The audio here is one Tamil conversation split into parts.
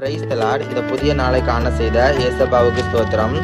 Praise the Lord. இந்த புதிய நாளை காண செய்த இயேசுவுக்கு ஸ்தோத்திரம்.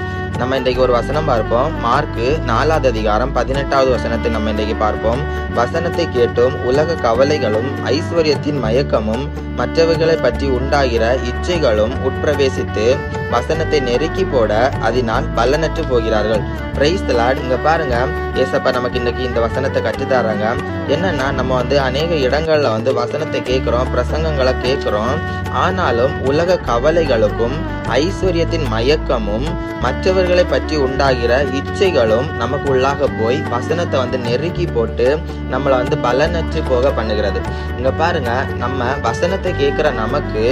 நம்ம இன்றைக்கு ஒரு வசனம் பார்ப்போம். மார்க்கு 4வது அதிகாரம் 18வது வசனத்தை நம்ம இன்றைக்கு பார்ப்போம். வசனத்தை கேட்டும் உலக கவலைகளும் ஐஸ்வர்யத்தின் மயக்கமும் மற்றவர்களை பற்றி உண்டாகிற இச்சைகளும் உட்பிரவேசித்து வசனத்தை நெருக்கி போட அதனால் பலனற்று போகிறார்கள். Praise the Lord. இங்க பாருங்க, ஏசப்பா நமக்கு இன்னைக்கு இந்த வசனத்தை கற்றுத்தராங்க. என்னன்னா, நம்ம அநேக இடங்கள்ல வசனத்தை கேட்கிறோம், பிரசங்கங்களை கேட்கிறோம். ஆனாலும் உலக கவலைகளுக்கும் ஐஸ்வர்யத்தின் மயக்கமும் மற்றவர்களை பற்றி உண்டாகிற இச்சைகளும் நமக்கு உள்ளாக போய் வசனத்தை நெருக்கி போட்டு நம்மளை பலனற்று போக பண்ணுகிறது. இங்க பாருங்க, நம்ம வசனத்தை கேட்கிற நமக்கு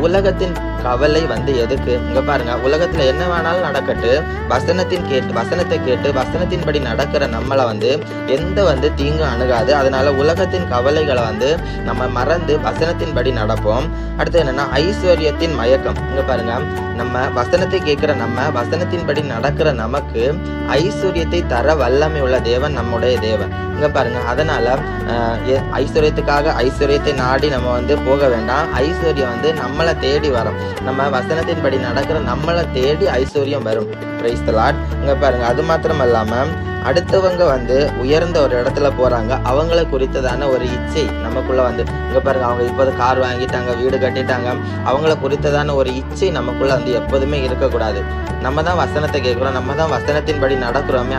உலகத்தின் கவலை எதுக்கு? இங்க பாருங்க, உலகத்துல என்ன வேணாலும் நடக்கட்டு, வசனத்தை கேட்டு வசனத்தின்படி நடக்கிற நம்மளை எந்த தீங்கு அணுகாது. அதனால உலகத்தின் கவலைகளை நம்ம மறந்து வசனத்தின்படி நடப்போம். அடுத்து என்னன்னா, ஐஸ்வர்யத்தின் மயக்கம். இங்க பாருங்க, நம்ம வசனத்தை கேட்கிற நம்ம வசனத்தின்படி நடக்கிற நமக்கு ஐஸ்வர்யத்தை தர வல்லமை உள்ள தேவன் நம்முடைய தேவன். இங்க பாருங்க, அதனால ஐஸ்வர்யத்துக்காக ஐஸ்வர்யத்தை நாடி நம்ம போக வேண்டாம். ஐஸ்வர்யம் நம்மளை தேடி வரும். நம்ம வசனத்தின்படி நடக்கிற நம்மளை தேடி ஐஸ்வர்யம் வரும். Praise the Lord. இங்க பாருங்க, அது மாத்திரம் இல்லாம அடுத்தவங்க உயர்ந்த ஒரு இடத்துல போறாங்க, அவங்கள குறித்ததான ஒரு இச்சை நமக்குள்ள இங்க பாருங்க, அவங்க இப்போது கார் வாங்கிட்டாங்க, வீடு கட்டிட்டாங்க, அவங்கள குறித்ததான ஒரு இச்சை நமக்குள்ள எப்போதுமே இருக்கக்கூடாது. நம்ம தான் வசனத்தை கேட்கிறோம், நம்ம தான் வசனத்தின்படி நடக்கிறோமே,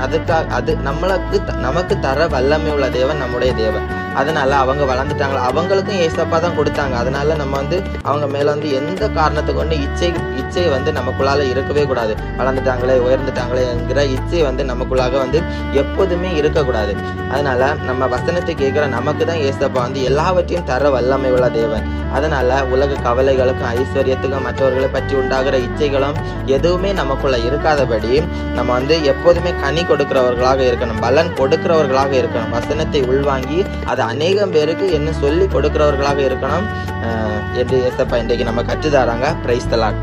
அது நமக்கு தர வல்லமை உள்ள தேவன் நம்முடைய தேவன். அதனால அவங்க வளர்ந்துட்டாங்களா, அவங்களுக்கும் ஏசப்பா தான் கொடுத்தாங்க. அதனால நம்ம அவங்க மேல எந்த காரணத்தை கொண்டு இச்சை நமக்குள்ளால இருக்கவே கூடாது. வளர்ந்துட்டாங்களே, உயர்ந்துட்டாங்களே என்கிற இச்சை நமக்குள்ளாக எப்போதுமே இருக்கக்கூடாது. அதனால நம்ம வசனத்தை கேட்கிற நமக்கு தான் ஏசப்பா எல்லாவற்றையும் தர வல்லமை உள்ள தேவன். அதனால உலக கவலைகளுக்கும் ஐஸ்வர்யத்துக்கும் மற்றவர்களை பற்றி உண்டாகிற இச்சைகளும் எதுவுமே நமக்குள்ள இருக்காதபடி நம்ம எப்போதுமே கனி கொடுக்கிறவர்களாக இருக்கணும், பலன் கொடுக்கிறவர்களாக இருக்கணும். வசனத்தை உள்வாங்கி அதை அநேகம் பேருக்கு என்ன சொல்லி கொடுக்கிறவர்களாக இருக்கணும் என்று ஏசப்பா இன்றைக்கு நம்ம கற்றுதாராங்க. Praise the Lord.